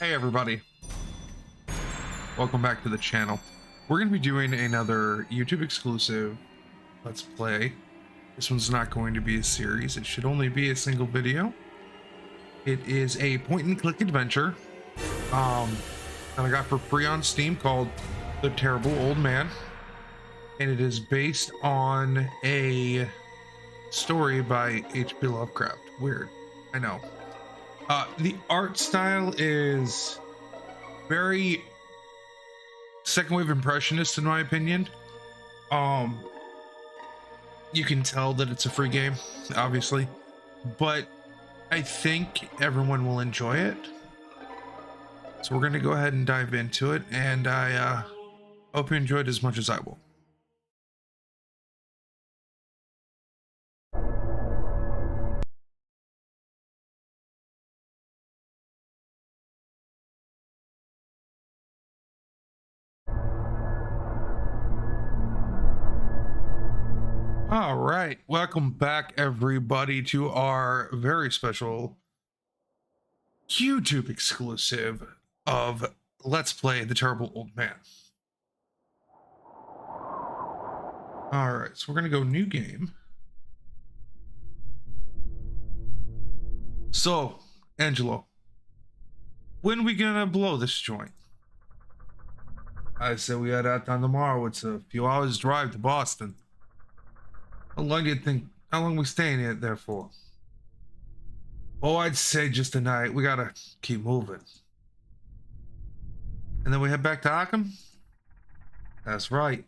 Hey everybody, welcome back to the channel. We're going to be doing another YouTube exclusive Let's Play. This one's not going to be a series, it should only be a single video. It is a point and click adventure that I got for free on Steam called The Terrible Old Man. And it is based on a story by H.P. Lovecraft. Weird, I know. The art style is very second wave impressionist in my opinion. You can tell that it's a free game, obviously, but I think everyone will enjoy it. So we're gonna go ahead and dive into it, and I hope you enjoyed as much as I will. All right, welcome back everybody to our very special YouTube exclusive of Let's Play The Terrible Old Man. All right, so we're gonna go new game. So, Angelo, when we gonna blow this joint? I said we head out on tomorrow. It's a few hours drive to Boston. How long do you think? How long we staying there for? Oh, I'd say just a night. We gotta keep moving. And then we head back to Arkham? That's right.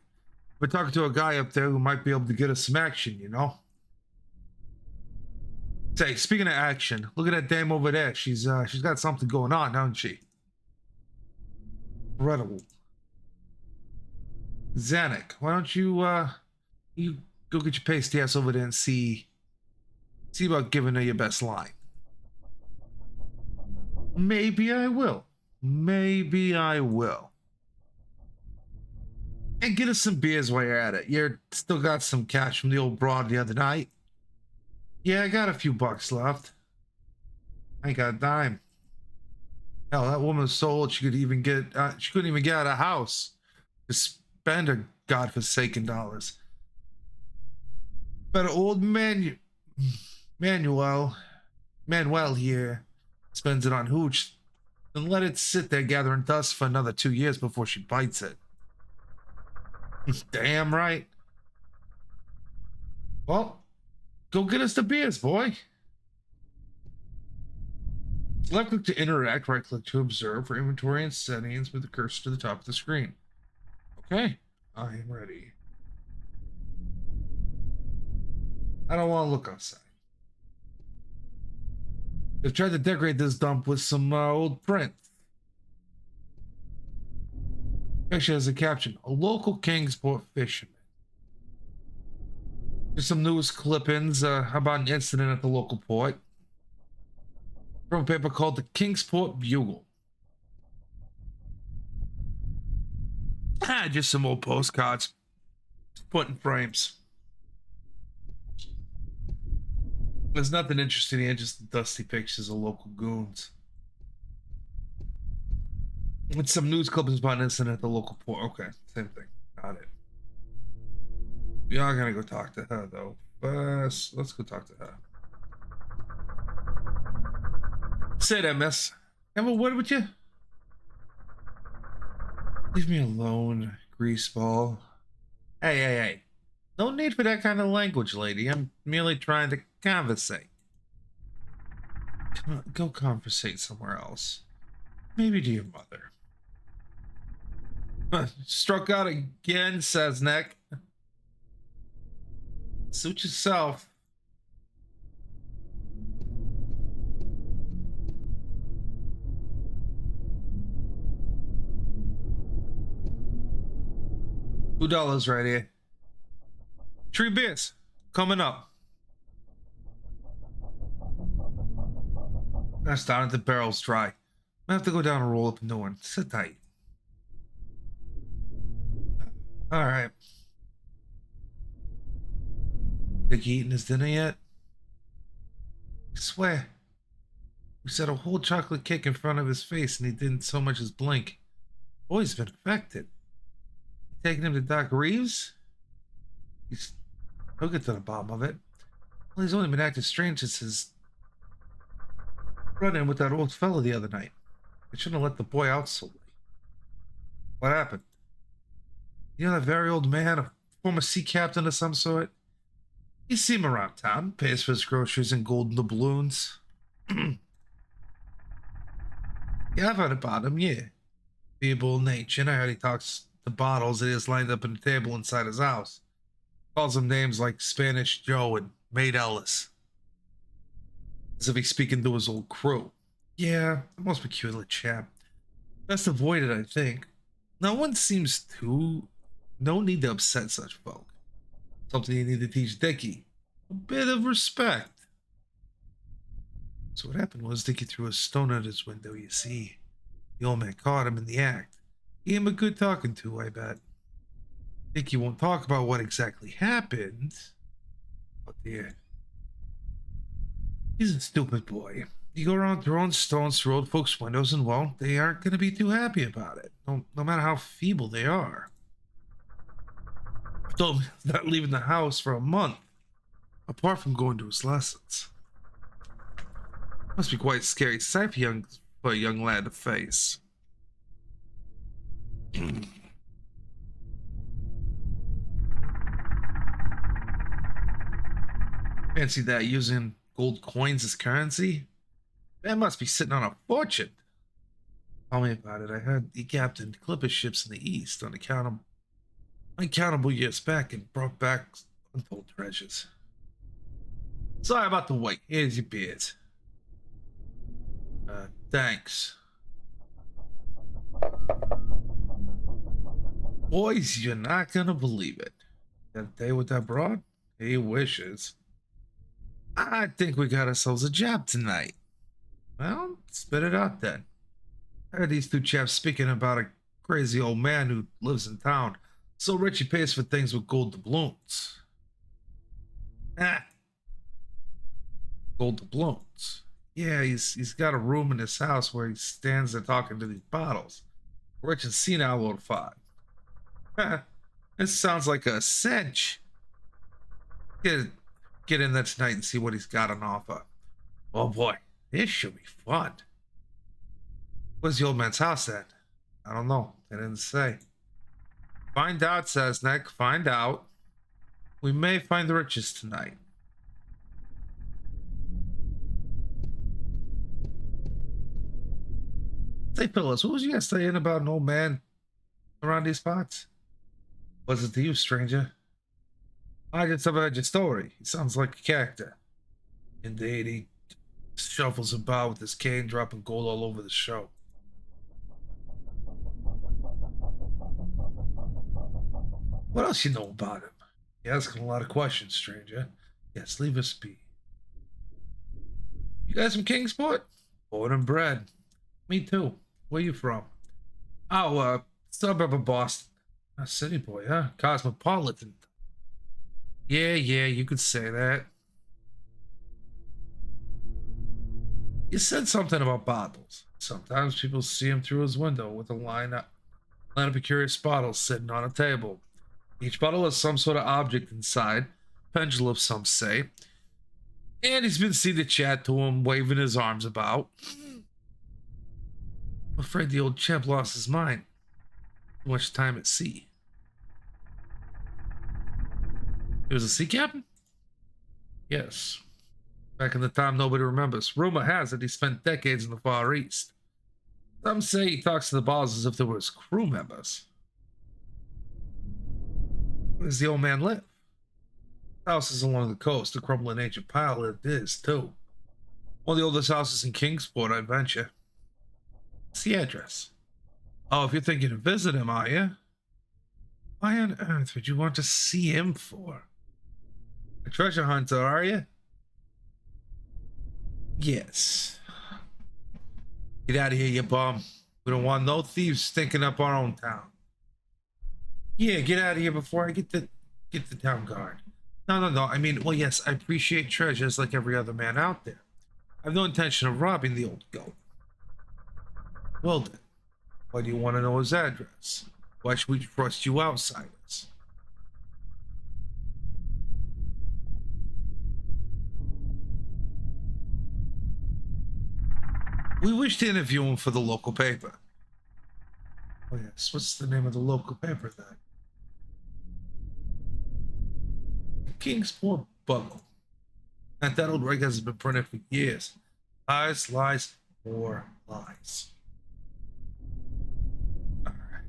We're talking to a guy up there who might be able to get us some action, you know? Say, speaking of action, look at that dame over there. She's got something going on, hasn't she? Incredible. Zanuck, why don't you go get your pasty ass over there and see about giving her your best line. Maybe I will. Maybe I will. And get us some beers while you're at it. You're still got some cash from the old broad the other night. Yeah, I got a few bucks left. I ain't got a dime. Hell, that woman's so old she couldn't even get out of the house to spend her godforsaken dollars. But old Manuel here spends it on hooch and let it sit there gathering dust for another 2 years before she bites it. Damn right. Well, go get us the beers, boy. Left click to interact, right click to observe for inventory and settings with the cursor to the top of the screen. Okay, I am ready. I don't want to look outside. They've tried to decorate this dump with some old print. Actually has a caption, a local Kingsport fisherman. There's some news clippings about an incident at the local port. From a paper called the Kingsport Bugle. Just some old postcards put in frames. There's nothing interesting here, just dusty pictures of local goons. And some news clippings about an incident at the local port. Okay, same thing. Got it. We are gonna go talk to her though. First, let's go talk to her. Say that, miss. Have a word with you? Leave me alone, greaseball. Hey. No need for that kind of language, lady. I'm merely trying to conversate. Come on, go conversate somewhere else. Maybe to your mother. Struck out again, says Nick. Suit yourself. $2 right here. 3 beers coming up. That's down at the barrel's dry. I have to go down and roll up a new one. Sit tight. All right. Think he eaten his dinner yet? I swear. We set a whole chocolate cake in front of his face and he didn't so much as blink. Boy's been affected. You taking him to Doc Reeves? He's, he'll get to the bottom of it. Well, he's only been acting strange since his run-in with that old fella the other night. I shouldn't have let the boy out so late. What happened? You know that very old man, a former sea captain of some sort? You see him around town, pays for his groceries and golden doubloons. Yeah, I've heard about him, yeah. Feeble nature, and I heard he talks to bottles that he has lined up on the table inside his house. Calls them names like Spanish Joe and Maid Ellis. As if he's speaking to his old crew. Yeah, the most peculiar chap. Best avoided, I think. No one seems to. No need to upset such folk. Something you need to teach Dickie. A bit of respect. So what happened was Dickie threw a stone at his window, you see. The old man caught him in the act. He gave him a good talking to, I bet. Dickie won't talk about what exactly happened. Oh dear. He's a stupid boy. You go around throwing stones through old folks' windows and, well, they aren't going to be too happy about it. No matter how feeble they are. I've told him he's not leaving the house for a month. Apart from going to his lessons. Must be quite scary sight for a young lad to face. Fancy that, using gold coins as currency? Man must be sitting on a fortune. Tell me about it. I heard he captained clipper ships in the east on uncountable years back and brought back untold treasures. Sorry about the wait. Here's your beard. Thanks. Boys, you're not gonna believe it. Got a day with that broad? He wishes. I think we got ourselves a job tonight. Well, spit it out then. I heard these two chaps speaking about a crazy old man who lives in town. So rich he pays for things with gold doubloons. Gold doubloons. Yeah, he's got a room in his house where he stands there talking to these bottles. Rich and senile old fod. This sounds like a cinch. Get in there tonight and see what he's got on offer. Oh boy, this should be fun. Where's the old man's house at? I don't know. They didn't say. Find out, says Nick. Find out. We may find the riches tonight. Say, fellas, what was you guys saying about an old man around these parts? Was it to you, stranger? I just have heard your story. He sounds like a character. Indeed, he shuffles about with his cane, dropping gold all over the show. What else you know about him? You're asking a lot of questions, stranger. Yes, leave us be. You guys from Kingsport? Born and bred. Me too. Where you from? Oh, suburb of Boston. A city boy, huh? Cosmopolitan. Yeah, you could say that. You said something about bottles. Sometimes people see him through his window with a line of curious bottles sitting on a table. Each bottle has some sort of object inside. Pendulum, some say. And he's been seen to chat to him, waving his arms about. I'm afraid the old chap lost his mind. Too much time at sea. He was a sea captain? Yes. Back in the time nobody remembers. Rumor has it he spent decades in the Far East. Some say he talks to the bottles as if they were his crew members. Where does the old man live? Houses along the coast, a crumbling ancient pile it is, too. One of the oldest houses in Kingsport, I'd venture. What's the address? Oh, if you're thinking of visit him, are you? Why on earth would you want to see him for? A treasure hunter, are you? Yes. Get out of here, you bum. We don't want no thieves stinking up our own town. Yeah, get out of here before I get the town guard. No. I mean, well, yes, I appreciate treasures like every other man out there. I have no intention of robbing the old goat. Well then, why do you want to know his address? Why should we trust you outsiders? We wish to interview him for the local paper. Oh yes, what's the name of the local paper then? The Kingsport Bubble. And that old rag has been printed for years. Lies, lies, more lies. Alright.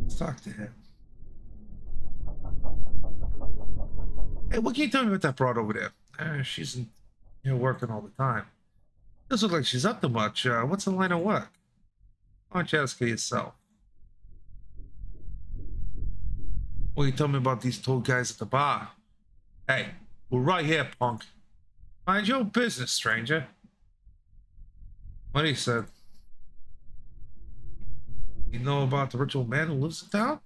Let's talk to him. Hey, what can you tell me about that broad over there? She's in here working all the time. Doesn't look like she's up to much. What's the line of work? Why don't you ask her yourself? Well, you tell me about these two guys at the bar. Hey, we're right here, punk. Mind your own business, stranger. What he said. You know about the ritual man who lives in town?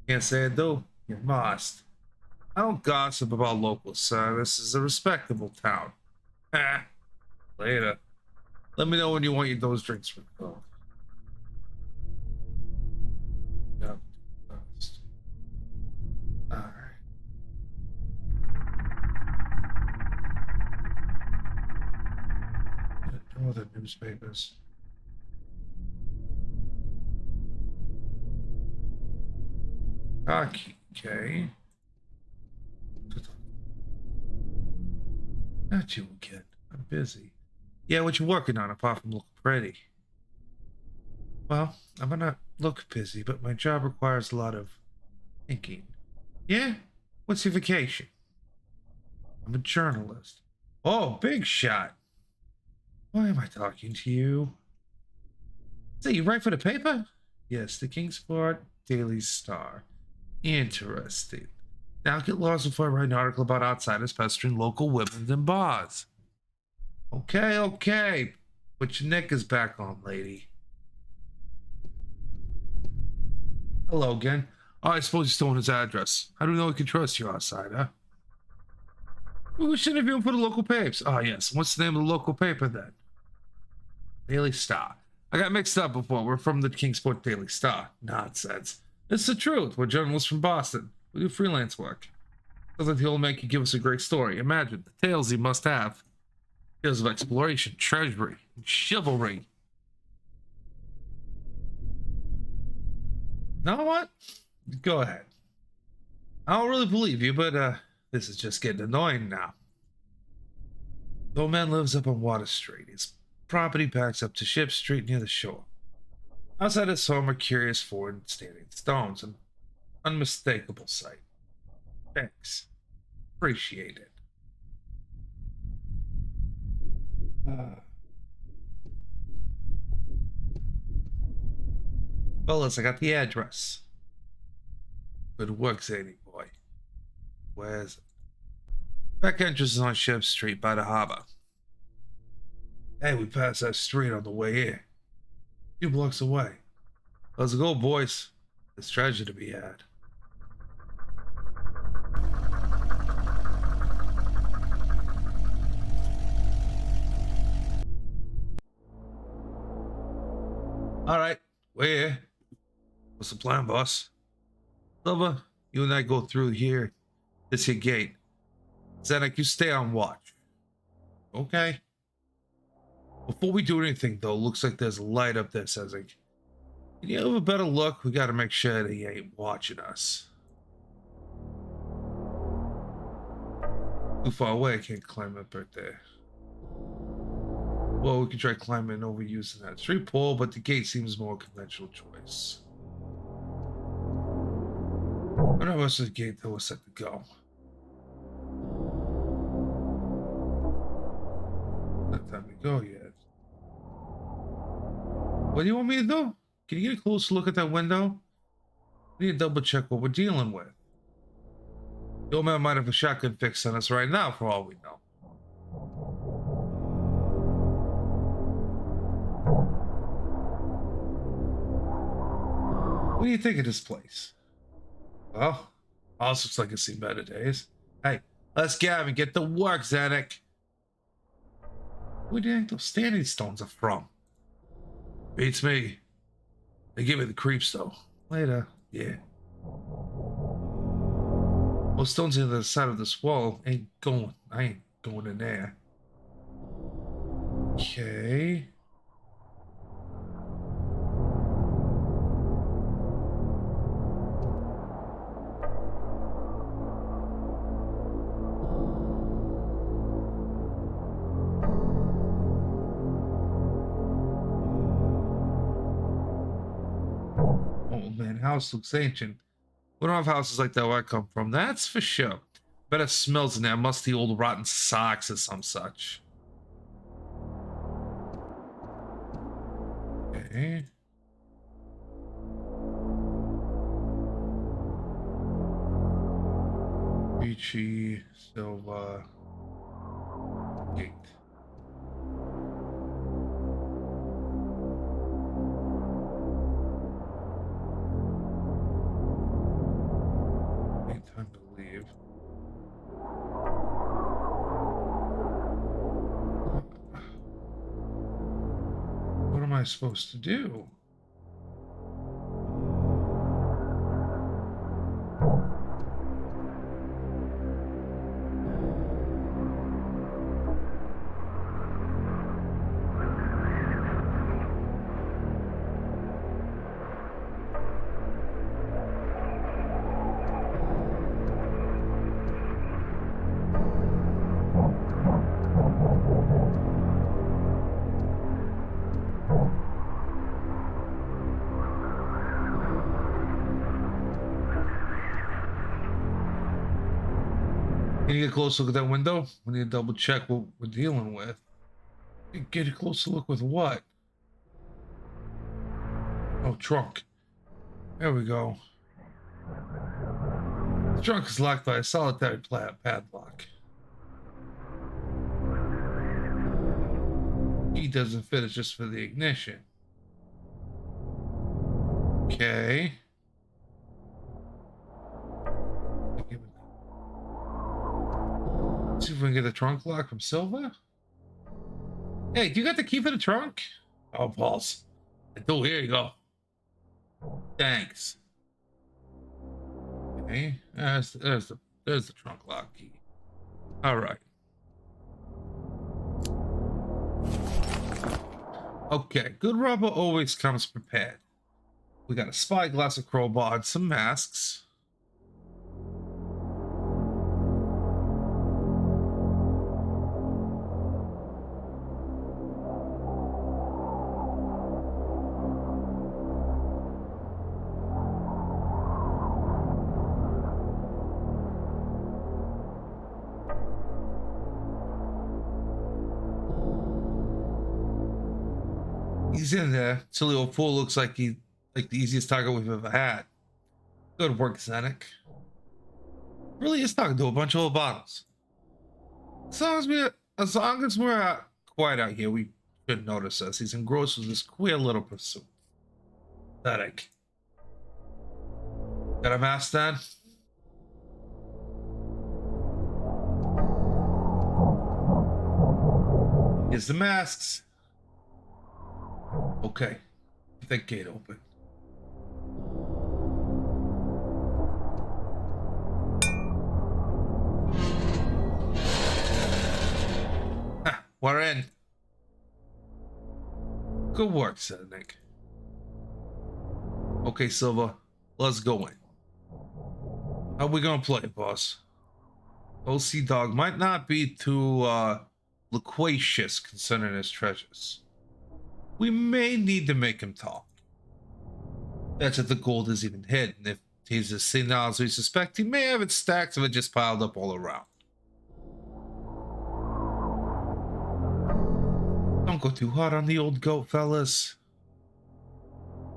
Can't say I do. You must. I don't gossip about locals, sir. This is a respectable town. Later. Let me know when you want those drinks refilled. Yep. Alright. All the newspapers. Okay. Not you again. I'm busy. Yeah, what you working on apart from looking pretty? Well, I might not look busy, but my job requires a lot of thinking. Yeah? What's your vacation? I'm a journalist. Oh, big shot. Why am I talking to you? Say, you write for the paper? Yes, the Kingsport Daily Star. Interesting. Now get lost before I write an article about outsiders pestering local women in bars. Okay, okay. Put your knickers back on, lady. Hello again. Oh, I suppose you stole his address. How do we know we can trust you outsider? We should interview him for the local papers. Oh, yes. What's the name of the local paper then? Daily Star. I got mixed up before. We're from the Kingsport Daily Star. Nonsense. It's the truth. We're journalists from Boston. We do freelance work. Sounds like he'll make you give us a great story. Imagine the tales he must have. Tales of exploration, treachery, and chivalry. Know what? Go ahead. I don't really believe you, but this is just getting annoying now. The old man lives up on Water Street. His property backs up to Ship Street near the shore. Outside his home are curious foreign standing stones, an unmistakable sight. Thanks. Appreciate it. Fellas, I got the address. Good work, Zany boy. Where's it? Back entrance is on Ship Street by the harbor. Hey, we passed that street on the way here. A few blocks away. Let's go, boys. There's treasure to be had. Alright, we're here. What's the plan, boss? Silver, you and I go through here. This here gate. Zenek, you stay on watch. Okay. Before we do anything, though, looks like there's a light up there says, like, can you have a better look? We gotta make sure that he ain't watching us. Too far away, I can't climb up right there. Well, we could try climbing over using that street pole, but the gate seems more conventional choice. When I was at the gate, though, we're set to go. Not time to go yet. What do you want me to do? Can you get a close look at that window? We need to double check what we're dealing with. The old man might have a shotgun fix on us right now, for all we know. What do you think of this place? Well, also looks like it's seen better days. Hey, Let's Gavin get to work, Zanuck. Where do you think those standing stones are from? Beats me. They give me the creeps though. Later. Yeah. Those stones on the side of this wall ain't going. I ain't going in there. Okay. Oh man, house looks ancient. We don't have houses like that where I come from. That's for sure. Bet it smells in there. Musty old rotten socks or some such. Okay. Beachy, silver, gate. Ain't time to leave. What am I supposed to do? Can you get a close look at that window? We need to double check what we're dealing with. Get a closer look with what? Oh, trunk. There we go. The trunk is locked by a solitary padlock. Key doesn't fit, it's just for the ignition. Okay. Let's see if we can get the trunk lock from Silva. Hey, do you got the key for the trunk? Oh, balls. I do. Here you go. Thanks. Okay. There's the trunk lock key. All right. Okay. Good robber always comes prepared. We got a spyglass, a crowbar, and some masks. He's in there. Silly old fool looks like the easiest target we've ever had. Good work, Zanuck. Really is talking to a bunch of old bottles. As long as we're quiet out here, we shouldn't notice us. He's engrossed with this queer little pursuit. Zanuck. Got a mask then? Here's the masks. Okay. Get that gate open. Ha, we're in. Good work, Zanuck. Okay, Silva. Let's go in. How we gonna play, boss? OC Dog might not be too loquacious concerning his treasures. We may need to make him talk. That's if the gold is even hidden. If he's as senile as we suspect, he may have it stacks of it just piled up all around. Don't go too hard on the old goat, fellas.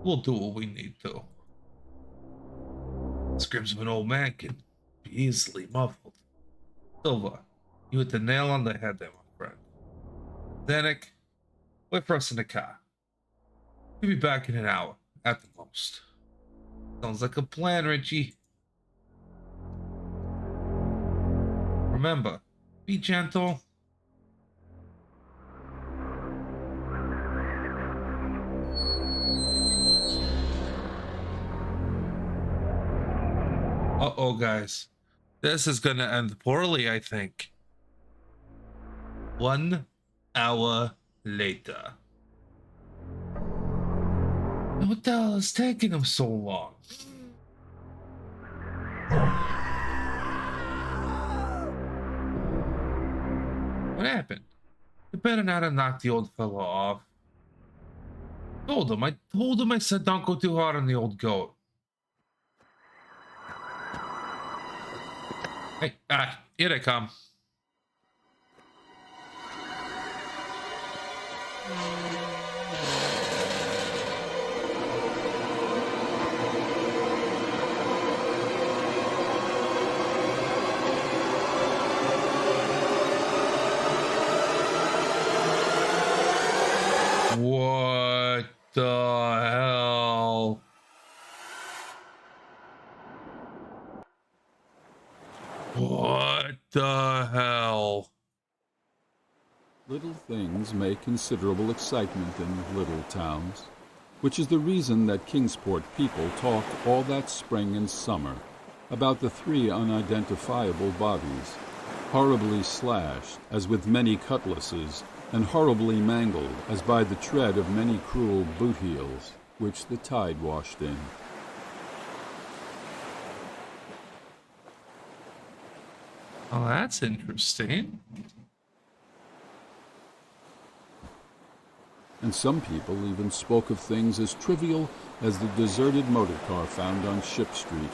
We'll do what we need to. Screams of an old man can be easily muffled. Silva, you hit the nail on the head there, my friend. Zanuck, wait for us in the car. We'll be back in an hour, at the most. Sounds like a plan, Richie. Remember, be gentle. Uh-oh, guys. This is gonna end poorly, I think. 1 hour later. What the hell is taking him so long? What happened? You better not have knocked the old fellow off. I told him I said don't go too hard on the old goat. Hey, here they come. What the hell? What the hell? Little things make considerable excitement in little towns, which is the reason that Kingsport people talked all that spring and summer about the 3 unidentifiable bodies, horribly slashed as with many cutlasses, and horribly mangled as by the tread of many cruel boot heels, which the tide washed in. Oh, that's interesting. And some people even spoke of things as trivial as the deserted motor car found on Ship Street,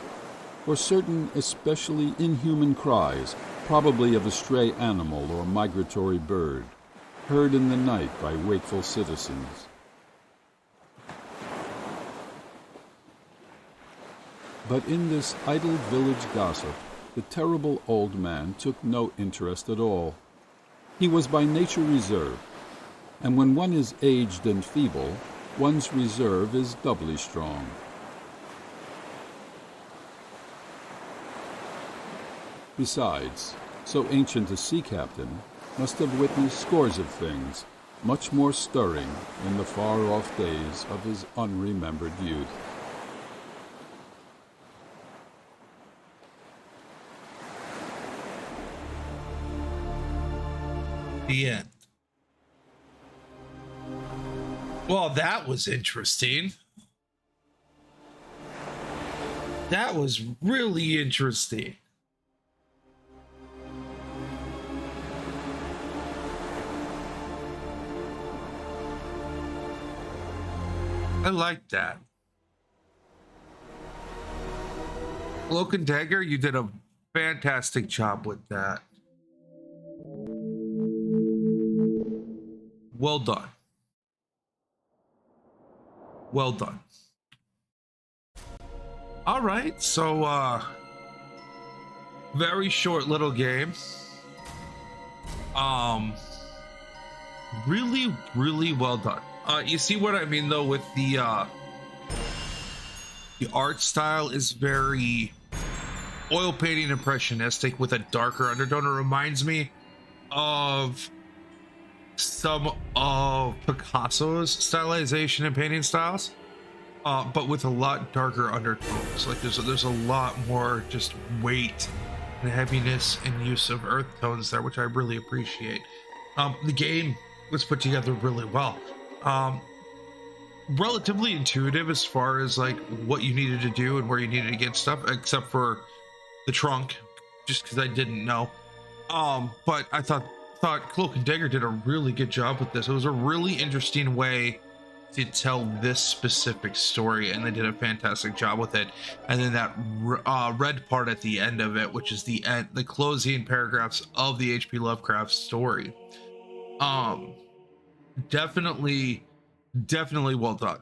or certain especially inhuman cries, probably of a stray animal or migratory bird, heard in the night by wakeful citizens. But in this idle village gossip, the terrible old man took no interest at all. He was by nature reserved, and when one is aged and feeble, one's reserve is doubly strong. Besides, so ancient a sea captain must have witnessed scores of things much more stirring in the far-off days of his unremembered youth. The end. Well, that was interesting. That was really interesting. I like that. Cloak and Dagger, you did a fantastic job with that. Well done. Well done. All right, so very short little game. Really well done. You see what I mean though with the art style is very oil painting impressionistic with a darker undertone. It reminds me of some of Picasso's stylization and painting styles, but with a lot darker undertones. Like there's a lot more just weight and heaviness and use of earth tones there, which I really appreciate. The game was put together really well. Relatively intuitive as far as like what you needed to do and where you needed to get stuff, except for the trunk, just because I didn't know. But I thought Cloak and Dagger did a really good job with this. It was a really interesting way to tell this specific story, and they did a fantastic job with it. And then that red part at the end of it, which is the end, the closing paragraphs of the H.P. Lovecraft story. Definitely well done.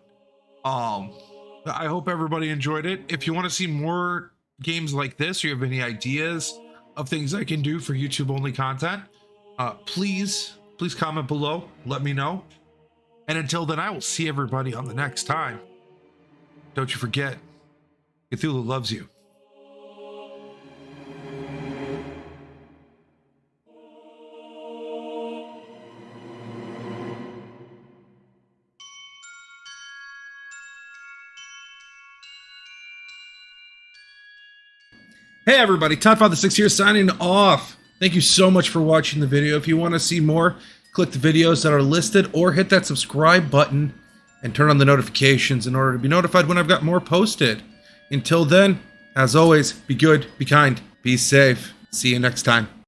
I hope everybody enjoyed it. If you want to see more games like this, or you have any ideas of things I can do for YouTube only content, please comment below, let me know. And until then, I will see everybody on the next time. Don't you forget, Cthulhu loves you. Hey everybody, Toddfather6 here signing off. Thank you so much for watching the video. If you want to see more, click the videos that are listed or hit that subscribe button and turn on the notifications in order to be notified when I've got more posted. Until then, as always, be good, be kind, be safe. See you next time.